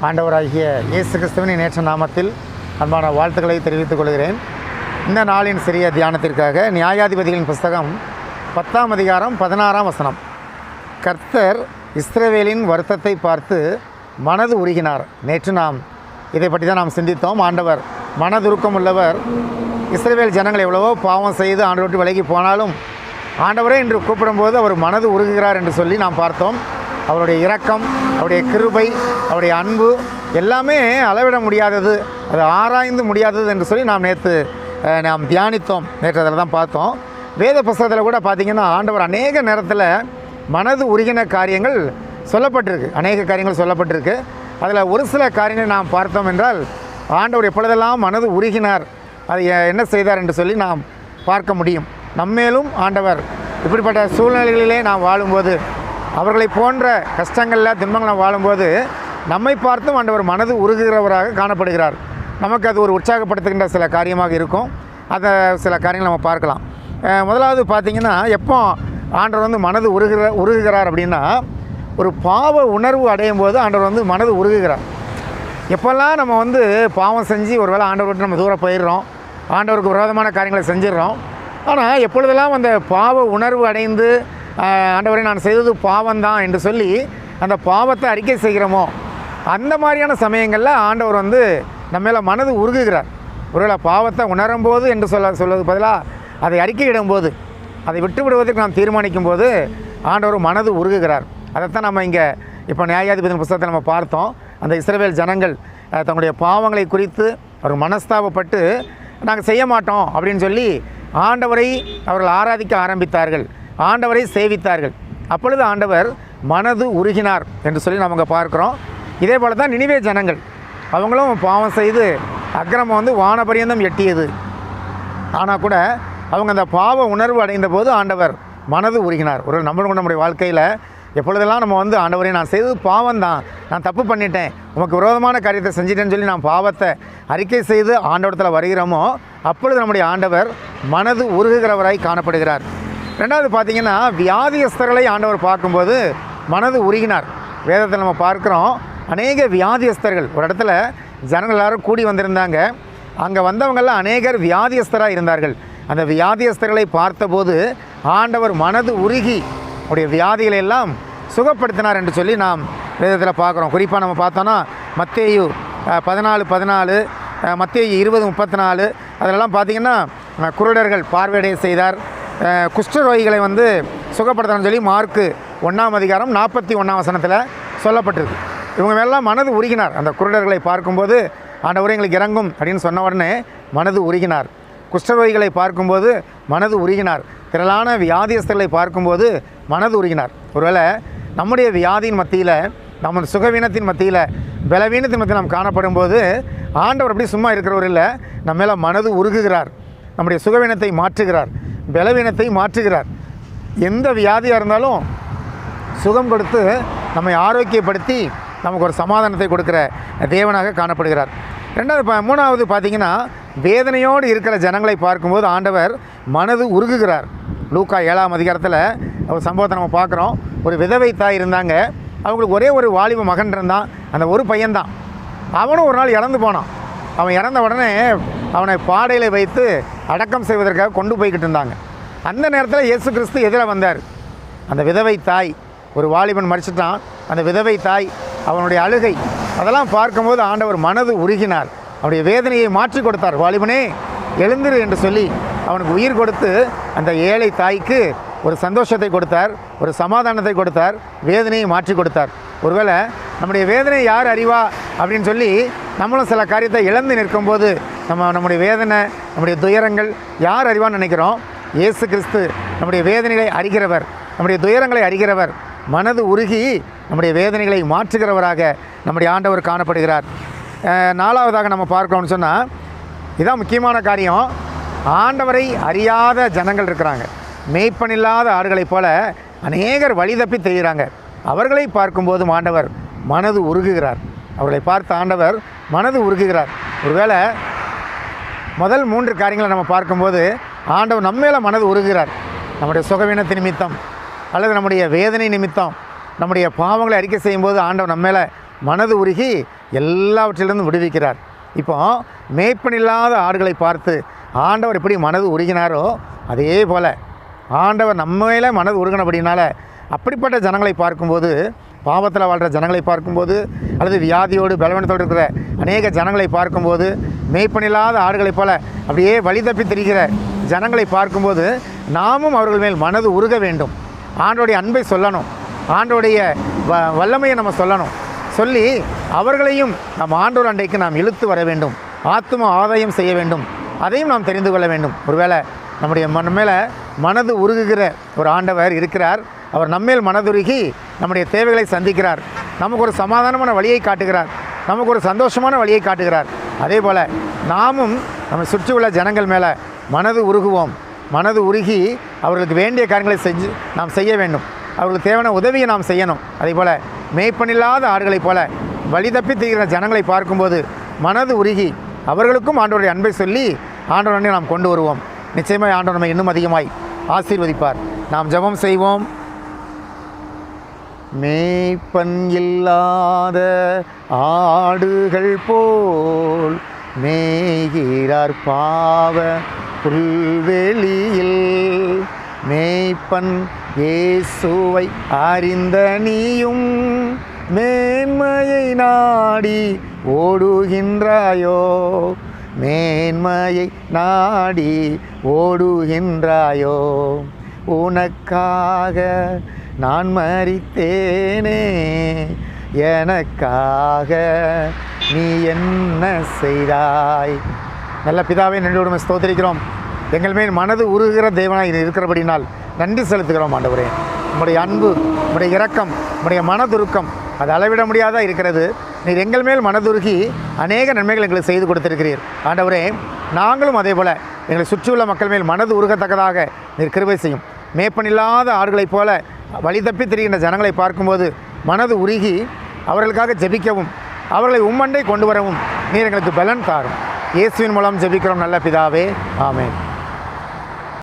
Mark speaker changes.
Speaker 1: ஆண்டவராகிய இயேசு கிறிஸ்துவின் நேற்ற நாமத்தில் அன்பான வாழ்த்துக்களை தெரிவித்துக் கொள்கிறேன். இந்த நாளின் சிறிய தியானத்திற்காக நியாயாதிபதிகளின் புஸ்தகம் 10ஆம் அதிகாரம் 16ஆம் வசனம். கர்த்தர் இஸ்ரவேலின் வருத்தத்தை பார்த்து மனது உருகினார். நேற்று நாம் இதை பற்றி தான் நாம் சிந்தித்தோம். ஆண்டவர் மனதுருக்கம் உள்ளவர். இஸ்ரவேல் ஜனங்கள் எவ்வளவோ பாவம் செய்து ஆண்டவரை விட்டு விலகி போனாலும் ஆண்டவரே என்று கூப்பிடும்போது அவர் மனது உருகுகிறார் என்று சொல்லி நாம் பார்த்தோம். அவருடைய இரக்கம், அவருடைய கிருபை, அவருடைய அன்பு எல்லாமே அளவிட முடியாதது, அது ஆராய்ந்து முடியாதது என்று சொல்லி நாம் தியானித்தோம். நேற்று அதில் தான் பார்த்தோம். வேத புஸ்தகத்தில் கூட பார்த்திங்கன்னா ஆண்டவர் அநேக நேரத்தில் மனது உருகின காரியங்கள் சொல்லப்பட்டிருக்கு. அநேக காரியங்கள் சொல்லப்பட்டிருக்கு. அதில் ஒரு சில காரியங்கள் நாம் பார்த்தோம் என்றால் ஆண்டவர் எப்பொழுதெல்லாம் மனது உருகினார், அது என்ன செய்தார் என்று சொல்லி நாம் பார்க்க முடியும். நம்மேலும் ஆண்டவர் இப்படிப்பட்ட சூழ்நிலைகளிலே நாம் வாழும்போது, அவர்களை போன்ற கஷ்டங்களில் துன்பங்களை வாழும்போது நம்மை பார்த்தும் ஆண்டவர் மனது உருகுகிறவராக காணப்படுகிறார். நமக்கு அது ஒரு உற்சாகப்படுத்துகின்ற சில காரியமாக இருக்கும். அதை சில காரியங்கள் நம்ம பார்க்கலாம். முதலாவது பார்த்திங்கன்னா, எப்போ ஆண்டவர் மனது உருகுகிறார் அப்படின்னா, ஒரு பாவ உணர்வு அடையும் போது ஆண்டவர் மனது உருகுகிறார். எப்போல்லாம் நம்ம பாவம் செஞ்சு ஒரு வேளை ஆண்டவர் விட்டு நம்ம தூரம் போயிடுறோம், ஆண்டவருக்கு விரோதமான காரியங்களை செஞ்சிடறோம். ஆனால் எப்பொழுதெல்லாம் அந்த பாவ உணர்வு அடைந்து ஆண்டவரை நான் செய்தது பாவம்தான் என்று சொல்லி அந்த பாவத்தை அறிக்கை செய்கிறோமோ, அந்த மாதிரியான சமயங்களில் ஆண்டவர் நம்ம மேலே மனது உருகுகிறார். ஒருவேளை பாவத்தை உணரும்போது என்று சொல்வது பதிலாக அதை அறிக்கையிடும்போது, அதை விட்டு விடுவதற்கு நாம் தீர்மானிக்கும் போது ஆண்டவர் மனது உருகுகிறார். அதைத்தான் நம்ம இங்கே இப்போ நியாயாதிபதி புஸ்தகத்தை நம்ம பார்த்தோம். அந்த இஸ்ரவேல் ஜனங்கள் தங்களுடைய பாவங்களை குறித்து அவர் மனஸ்தாபப்பட்டு நாங்கள் செய்ய மாட்டோம் அப்படின்னு சொல்லி ஆண்டவரை அவர்கள் ஆராதிக்க ஆரம்பித்தார்கள், ஆண்டவரை சேவித்தார்கள். அப்பொழுது ஆண்டவர் மனது உருகினார் என்று சொல்லி நம்ம பார்க்குறோம். இதே போல் தான் நினிவே ஜனங்கள், அவங்களும் பாவம் செய்து அக்கிரமம் வானபரியந்தம் எட்டியது. ஆனால் கூட அவங்க அந்த பாவ உணர்வு அடைந்த போது ஆண்டவர் மனது உருகினார். ஒரு நம்மளுடைய வாழ்க்கையில் எப்பொழுதெல்லாம் நம்ம ஆண்டவரை நான் செய்தது பாவம்தான், நான் தப்பு பண்ணிட்டேன், உமக்கு விரோதமான காரியத்தை செஞ்சிட்டேன்னு சொல்லி நாம் பாவத்தை அறிக்கை செய்து ஆண்டவரத்தில் வருகிறோமோ, அப்பொழுது நம்முடைய ஆண்டவர் மனது உருகுகிறவராய் காணப்படுகிறார். ரெண்டாவது பார்த்திங்கன்னா, வியாதியஸ்தர்களை ஆண்டவர் பார்க்கும்போது மனது உருகினார். வேதத்தில் நம்ம பார்க்குறோம், அநேக வியாதியஸ்தர்கள் ஒரு இடத்துல ஜனங்கள் எல்லாரும் கூடி வந்திருந்தாங்க. அங்கே வந்தவங்களில் அநேகர் வியாதியஸ்தராக இருந்தார்கள். அந்த வியாதியஸ்தர்களை பார்த்தபோது ஆண்டவர் மனது உருகி அவருடைய வியாதிகளை எல்லாம் சுகப்படுத்தினார் என்று சொல்லி நாம் வேதத்தில் பார்க்குறோம். குறிப்பாக நம்ம பார்த்தோன்னா மத்தேயு 14:14, மத்தேயு 20:34 அதிலெல்லாம் பார்த்திங்கன்னா குருடர்கள் பார்வையடைய செய்தார், குஷ்டரோகிகளை சுகப்படுத்தணும்னு சொல்லி மார்க்கு 1ஆம் அதிகாரம் 41ஆம் வசனத்தில் சொல்லப்பட்டிருக்கு. இவங்க மேலாம் மனது உருகினார். அந்த குருடர்களை பார்க்கும்போது ஆண்டவரே எங்களுக்கு இறங்கும் அப்படின்னு சொன்ன உடனே மனது உருகினார். குஷ்டரோகிகளை பார்க்கும்போது மனது உருகினார். திரளான வியாதியஸ்தர்களை பார்க்கும்போது மனது உருகினார். ஒருவேளை நம்முடைய வியாதியின் மத்தியில், நம்ம சுகவீனத்தின் மத்தியில், பலவீனத்தின் மத்தியில் நாம் காணப்படும் போது ஆண்டவர் அப்படி சும்மா இருக்கிறவர் இல்லை, நம்ம மேலே மனது உருகுகிறார். நம்முடைய சுகவீனத்தை மாற்றுகிறார், பலவீனத்தை மாற்றுகிறார். எந்த வியாதியாக இருந்தாலும் சுகம் கொடுத்து நம்மை ஆரோக்கியப்படுத்தி நமக்கு ஒரு சமாதானத்தை கொடுக்குற தேவனாக காணப்படுகிறார். மூணாவது பார்த்திங்கன்னா, வேதனையோடு இருக்கிற ஜனங்களை பார்க்கும்போது ஆண்டவர் மனது உருகுகிறார். லூக்கா 7ஆம் அதிகாரத்தில் ஒரு சம்பவத்தை நம்ம பார்க்குறோம். ஒரு விதவை தாய் இருந்தாங்க. அவங்களுக்கு ஒரே ஒரு வாலிப மகன் இருந்தான். அந்த ஒரு பையன்தான். அவனும் ஒரு நாள் இறந்து போனான். அவன் இறந்த உடனே அவனை பாடையில் வைத்து அடக்கம் செய்வதற்காக கொண்டு போய்கிட்டு இருந்தாங்க. அந்த நேரத்தில் இயேசு கிறிஸ்து எதிர வந்தார். அந்த விதவை தாய், ஒரு வாலிபன் மரிச்சிட்டான், அந்த விதவை தாய், அவனுடைய அழுகை அதெல்லாம் பார்க்கும்போது ஆண்டவர் மனது உருகினார். அவனுடைய வேதனையை மாற்றி கொடுத்தார். வாலிபனே எழுந்திரு என்று சொல்லி அவனுக்கு உயிர் கொடுத்து அந்த ஏழை தாய்க்கு ஒரு சந்தோஷத்தை கொடுத்தார், ஒரு சமாதானத்தை கொடுத்தார், வேதனையை மாற்றி கொடுத்தார். ஒருவேளை நம்முடைய வேதனையை யார் அறிவா அப்படின்னு சொல்லி நம்மளும் சில காரியத்தை இழந்து நிற்கும்போது நம்முடைய வேதனை, நம்முடைய துயரங்கள் யார் அறிவான்னு நினைக்கிறோம். இயேசு கிறிஸ்து நம்முடைய வேதனைகளை அறிகிறவர், நம்முடைய துயரங்களை அறிகிறவர். மனது உருகி நம்முடைய வேதனைகளை மாற்றுகிறவராக நம்முடைய ஆண்டவர் காணப்படுகிறார். நாலாவதாக நம்ம பார்க்கணும்னு சொன்னால், இதுதான் முக்கியமான காரியம். ஆண்டவரை அறியாத ஜனங்கள் இருக்கிறாங்க. மேய்ப்பனில்லாத ஆடுகளைப் போல அநேகர் வழி தப்பி தெரிகிறாங்க. அவர்களை பார்க்கும்போதும் ஆண்டவர் மனது உருகுகிறார். அவர்களை பார்த்த ஆண்டவர் மனது உருகுகிறார். ஒருவேளை முதல் 3 காரியங்களை நம்ம பார்க்கும்போது ஆண்டவர் நம்ம மேலே மனது உருகுகிறார். நம்முடைய சுகவீனத்தின் நிமித்தம் அல்லது நம்முடைய வேதனை நிமித்தம் நம்முடைய பாவங்களை அறிக்கை செய்யும்போது ஆண்டவர் நம்ம மேலே மனது உருகி எல்லாவற்றிலிருந்து விடுவிக்கிறார். இப்போ மேய்ப்பன் இல்லாத ஆடுகளை பார்த்து ஆண்டவர் எப்படி மனது உருகினாரோ அதே போல் ஆண்டவர் நம்ம மேலே மனது உருகினபடினால அப்படிப்பட்ட ஜனங்களை பார்க்கும்போது, பாவத்தில் வாழ்கிற ஜனங்களை பார்க்கும்போது, அல்லது வியாதியோடு பலவீனத்தோடு இருக்கிற அநேக ஜனங்களை பார்க்கும்போது, மேய்ப்பனில்லாத ஆடுகளைப் போல அப்படியே வழி தப்பி திரிகிற ஜனங்களை பார்க்கும்போது நாமும் அவர்கள் மேல் மனது உருக வேண்டும். ஆண்டோடைய அன்பை சொல்லணும், ஆண்டோடைய வல்லமையை நம்ம சொல்லணும். சொல்லி அவர்களையும் நம் ஆண்டோர் அண்டைக்கு நாம் இழுத்து வர வேண்டும். ஆத்தும ஆதாயம் செய்ய வேண்டும். அதையும் நாம் தெரிந்து கொள்ள வேண்டும். ஒருவேளை நம்முடைய மேலே மனது உருகுகிற ஒரு ஆண்டவர் இருக்கிறார். அவர் நம்மேல் மனதுருகி நம்முடைய தேவைகளை சந்திக்கிறார். நமக்கு ஒரு சமாதானமான வழியை காட்டுகிறார். நமக்கு ஒரு சந்தோஷமான வழியை காட்டுகிறார். அதே போல் நாமும் நம்ம சுற்றியுள்ள ஜனங்கள் மேலே மனது உருகுவோம். மனது உருகி அவர்களுக்கு வேண்டிய காரியங்களை நாம் செய்ய வேண்டும். அவர்களுக்கு தேவையான உதவியை நாம் செய்யணும். அதே போல் மேய்ப்பனில்லாத ஆடுகளைப் போல வழி தப்பி திரிகிற ஜனங்களை பார்க்கும்போது மனது உருகி அவர்களுக்கும் ஆண்டவருடைய அன்பை சொல்லி ஆண்டவரை நாம் கொண்டு வருவோம். நிச்சயமாக ஆண்டவர் நம்மை இன்னும் அதிகமாய் ஆசீர்வதிப்பார். நாம் ஜெபம் செய்வோம். மேய்ப்பன் இல்லாத ஆடுகள் போல் மேய்கிறார் பாவ புல்வெளியில். மேய்ப்பன் இயேசுவை அறிந்த நீயும் மேன்மையை நாடி ஓடுகின்றாயோ? மேன்மையை நாடி ஓடுகின்றாயோ? உனக்காக நான் மரித்தேனே, எனக்காக நீ என்ன செய்தாய்? நல்ல பிதாவே, நன்றியோடு ஸ்தோத்திரிக்கிறோம். எங்கள் மேல் மனது உருகிற தேவனாய் இருக்கிறபடினால் நன்றி செலுத்துகிறோம். ஆண்டவரே, உம்முடைய அன்பு, உம்முடைய இரக்கம், உம்முடைய மனதுருக்கம் அது அளவிட முடியாதா இருக்கிறது. நீர் எங்கள் மேல் மனதுருகி அநேக நன்மைகள் எங்களுக்கு செய்து கொடுத்திருக்கிறீர். ஆண்டவரே, நாங்களும் அதே போல் எங்களை சுற்றியுள்ள மக்கள் மேல் மனது உருகத்தக்கதாக நீர் கிருபை செய்யும். மேய்ப்பனில்லாத ஆடுகளைப் போல வழி தப்பி திரிகின்ற ஜனங்களை பார்க்கும்போது மனது உருகி அவர்களுக்காக ஜெபிக்கவும் அவர்களை உம்மண்டை கொண்டு வரவும் நீர் எங்களுக்கு பலன் தாரும். இயேசுவின் மூலம் ஜெபிக்கிறோம் நல்ல பிதாவே, ஆமென்.